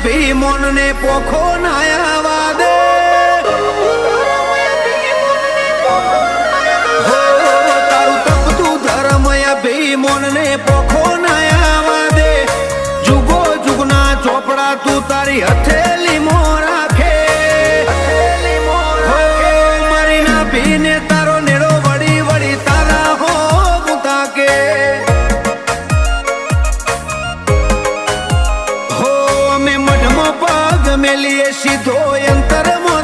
ભીમોન ને પોખો નાયા દે તારું તપતું ધર્મ ભીમોન ને પોખો નાયા દે જુગો જુગના ચોપડા તું તારી હથેલી મો રાખે મારી ના ભીને તારો નેડો વળી વળી તારા હો મુતાકે હો અમે મઢમાં પગ મેલીએ સીધો અંતરમાં